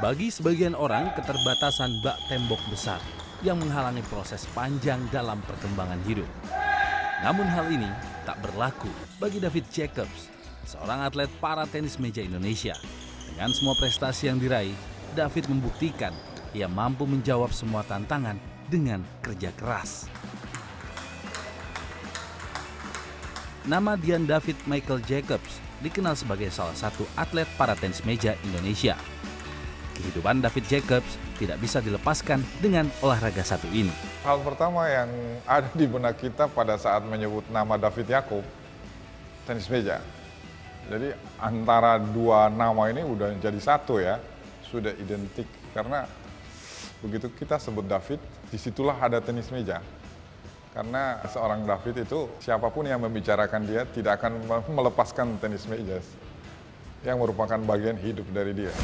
Bagi sebagian orang, keterbatasan bak tembok besar yang menghalangi proses panjang dalam perkembangan hidup. Namun hal ini tak berlaku bagi David Jacobs, seorang atlet para tenis meja Indonesia. Dengan semua prestasi yang diraih, David membuktikan ia mampu menjawab semua tantangan dengan kerja keras. Nama Dian David Michael Jacobs dikenal sebagai salah satu atlet para tenis meja Indonesia. Kehidupan David Jacobs tidak bisa dilepaskan dengan olahraga satu ini. Hal pertama yang ada di benak kita pada saat menyebut nama David Jacob, tenis meja. Jadi antara dua nama ini udah jadi satu ya, sudah identik. Karena begitu kita sebut David, disitulah ada tenis meja. Karena seorang David itu siapapun yang membicarakan dia tidak akan melepaskan tenis meja yang merupakan bagian hidup dari dia.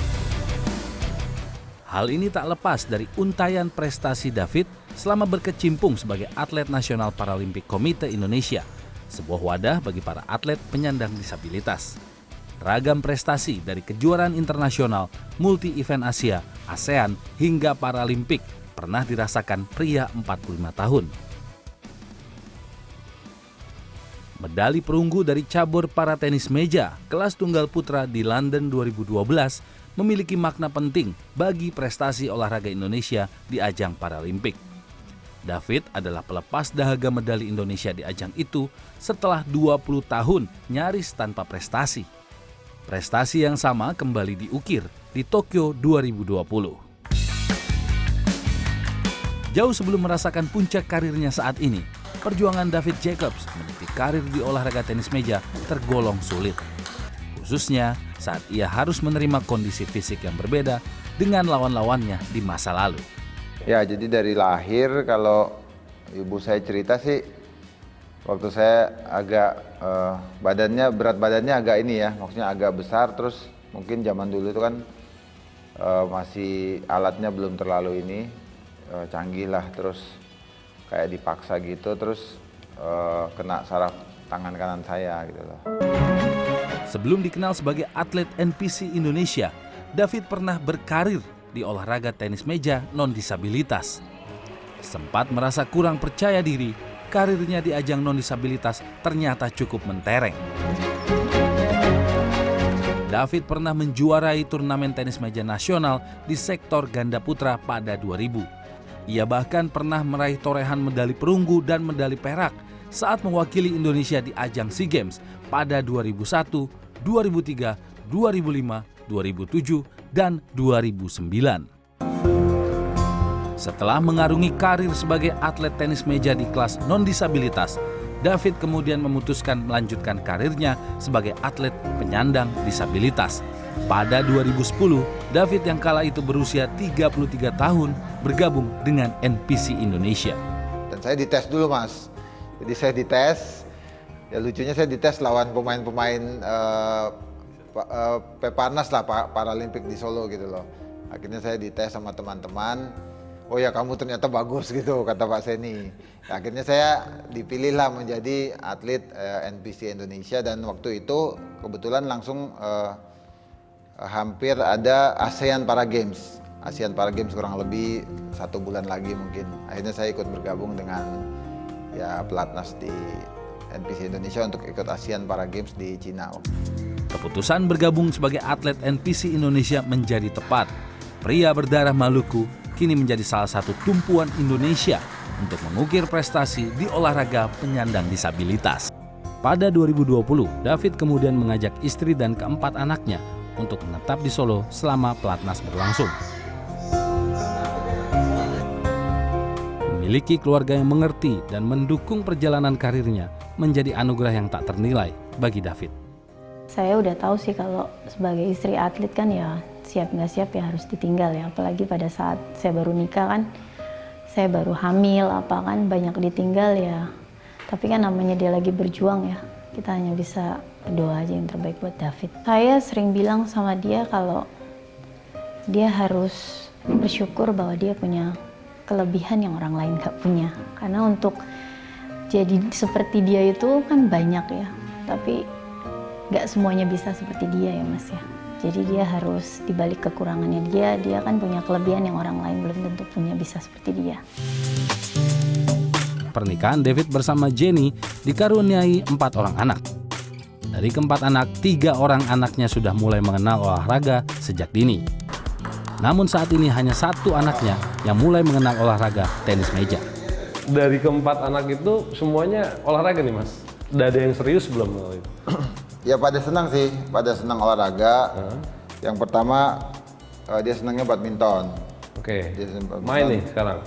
Hal ini tak lepas dari untaian prestasi David selama berkecimpung sebagai atlet nasional Paralimpik Komite Indonesia, sebuah wadah bagi para atlet penyandang disabilitas. Ragam prestasi dari kejuaraan internasional, multi-event Asia, ASEAN, hingga Paralimpik pernah dirasakan pria 45 tahun. Medali perunggu dari cabur para tenis meja kelas tunggal putra di London 2012 memiliki makna penting bagi prestasi olahraga Indonesia di ajang Paralimpik. David adalah pelepas dahaga medali Indonesia di ajang itu setelah 20 tahun nyaris tanpa prestasi. Prestasi yang sama kembali diukir di Tokyo 2020. Jauh sebelum merasakan puncak karirnya saat ini, perjuangan David Jacobs meniti karir di olahraga tenis meja tergolong sulit. Khususnya saat ia harus menerima kondisi fisik yang berbeda dengan lawan-lawannya di masa lalu. Ya, jadi dari lahir kalau ibu saya cerita sih, waktu saya agak berat badannya agak ini ya, maksudnya agak besar, terus mungkin zaman dulu itu kan masih alatnya belum terlalu ini canggih lah, terus kayak dipaksa gitu, terus kena saraf tangan kanan saya gitu loh. Sebelum dikenal sebagai atlet NPC Indonesia, David pernah berkarir di olahraga tenis meja non-disabilitas. Sempat merasa kurang percaya diri, karirnya di ajang non-disabilitas ternyata cukup mentereng. David pernah menjuarai turnamen tenis meja nasional di sektor ganda putra pada 2000. Ia bahkan pernah meraih torehan medali perunggu dan medali perak saat mewakili Indonesia di ajang SEA Games pada 2001, 2003, 2005, 2007, dan 2009. Setelah mengarungi karir sebagai atlet tenis meja di kelas non-disabilitas, David kemudian memutuskan melanjutkan karirnya sebagai atlet penyandang disabilitas. Pada 2010, David yang kala itu berusia 33 tahun bergabung dengan NPC Indonesia. Dan saya dites dulu, Mas. Jadi saya dites, ya lucunya saya dites lawan pemain-pemain Peparnas lah, Paralimpik di Solo gitu loh. Akhirnya saya dites sama teman-teman, oh ya kamu ternyata bagus gitu kata Pak Seni. Akhirnya saya dipilih lah menjadi atlet NPC Indonesia, dan waktu itu kebetulan langsung hampir ada ASEAN Para Games. ASEAN Para Games kurang lebih 1 bulan lagi mungkin. Akhirnya saya ikut bergabung dengan ya pelatnas di NPC Indonesia untuk ikut ASEAN Para Games di Cina. Keputusan bergabung sebagai atlet NPC Indonesia menjadi tepat. Pria berdarah Maluku kini menjadi salah satu tumpuan Indonesia untuk mengukir prestasi di olahraga penyandang disabilitas. Pada 2020, David kemudian mengajak istri dan keempat anaknya untuk menetap di Solo selama pelatnas berlangsung. Memiliki keluarga yang mengerti dan mendukung perjalanan karirnya menjadi anugerah yang tak ternilai bagi David. Saya udah tahu sih kalau sebagai istri atlet kan ya siap nggak siap ya harus ditinggal ya. Apalagi pada saat saya baru nikah kan, saya baru hamil apa kan banyak ditinggal ya. Tapi kan namanya dia lagi berjuang ya, kita hanya bisa berdoa aja yang terbaik buat David. Saya sering bilang sama dia kalau dia harus bersyukur bahwa dia punya kelebihan yang orang lain nggak punya. Karena untuk jadi seperti dia itu kan banyak ya, tapi nggak semuanya bisa seperti dia ya Mas ya. Jadi dia harus dibalik kekurangannya dia kan punya kelebihan yang orang lain belum tentu punya, bisa seperti dia. Pernikahan David bersama Jenny dikaruniai 4 orang anak. Dari keempat anak, 3 orang anaknya sudah mulai mengenal olahraga sejak dini. Namun saat ini hanya 1 anaknya yang mulai mengenal olahraga tenis meja. Dari keempat anak itu semuanya olahraga nih Mas? Udah ada yang serius belum? Ya pada senang sih, pada senang olahraga. Yang pertama dia senangnya badminton. Oke, Dia senang badminton. main nih sekarang?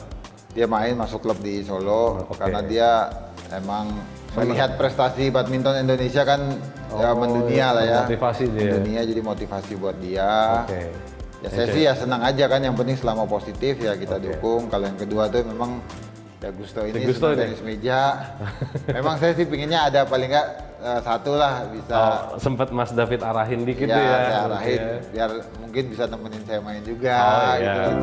Dia main masuk klub di Solo Oke. karena dia emang melihat prestasi badminton Indonesia kan ya mendunia lah ya. Motivasi dia. Mendunia, jadi motivasi buat dia. Oke. Ya saya sih ya senang aja kan, yang penting selama positif ya kita dukung. Kalau yang kedua tuh memang ya Gusto ini Si Gusto senang ini. tenis meja. Memang saya sih pinginnya ada paling nggak 1 lah bisa. Oh, sempet Mas David arahin dikit Ya, tuh ya. saya arahin Oke. biar mungkin bisa nemenin saya main juga Oh, gitu. iya.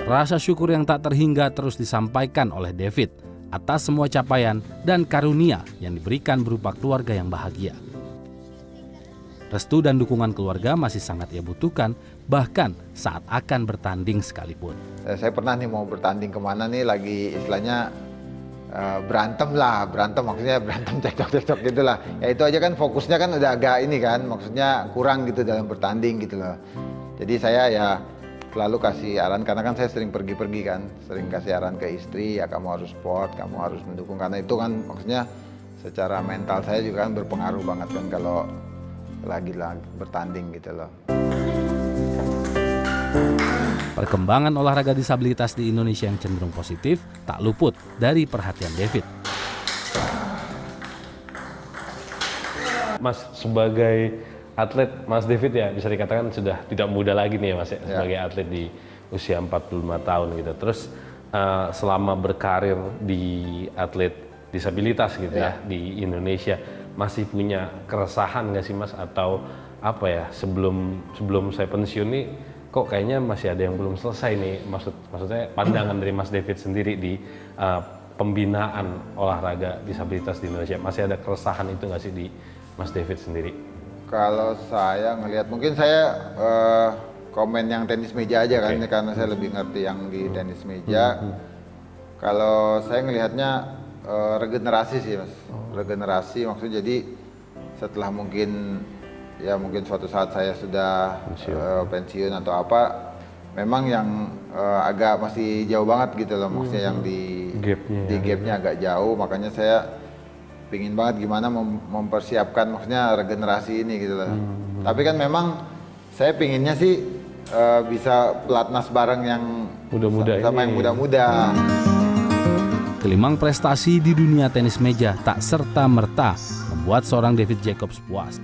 Rasa syukur yang tak terhingga terus disampaikan oleh David atas semua capaian dan karunia yang diberikan berupa keluarga yang bahagia. Restu dan dukungan keluarga masih sangat ia butuhkan, bahkan saat akan bertanding sekalipun. Saya pernah nih mau bertanding kemana nih, lagi istilahnya berantem maksudnya berantem cekcok gitu lah. Ya itu aja kan fokusnya kan udah agak ini kan, maksudnya kurang gitu dalam bertanding gitu loh. Jadi saya ya selalu kasih arahan, karena kan saya sering pergi-pergi kan, sering kasih arahan ke istri, ya kamu harus sport, kamu harus mendukung, karena itu kan maksudnya secara mental saya juga kan berpengaruh banget kan kalau lagi bertanding gitu loh. Perkembangan olahraga disabilitas di Indonesia yang cenderung positif tak luput dari perhatian David. Mas sebagai atlet, Mas David ya bisa dikatakan sudah tidak muda lagi nih ya Mas ya, sebagai atlet di usia 45 tahun gitu. Terus selama berkarir di atlet disabilitas gitu ya di Indonesia, masih punya keresahan nggak sih Mas, atau apa ya, sebelum saya pensiun nih kok kayaknya masih ada yang belum selesai nih, maksudnya pandangan dari Mas David sendiri di pembinaan olahraga disabilitas di Indonesia, masih ada keresahan itu nggak sih di Mas David sendiri? Kalau saya ngelihat, mungkin saya komen yang tenis meja aja kan, karena saya lebih ngerti yang di tenis meja. Kalau saya ngelihatnya regenerasi sih Mas, regenerasi maksudnya, jadi setelah mungkin suatu saat saya sudah pensiun atau apa, memang yang agak masih jauh banget gitu loh, maksudnya yang di gapnya agak jauh, makanya saya pingin banget gimana mempersiapkan maksudnya regenerasi ini gitu loh. Tapi kan memang saya pinginnya sih bisa pelatnas bareng yang Muda-muda sama ini. yang muda-muda. Kelimang prestasi di dunia tenis meja tak serta-merta membuat seorang David Jacobs puas.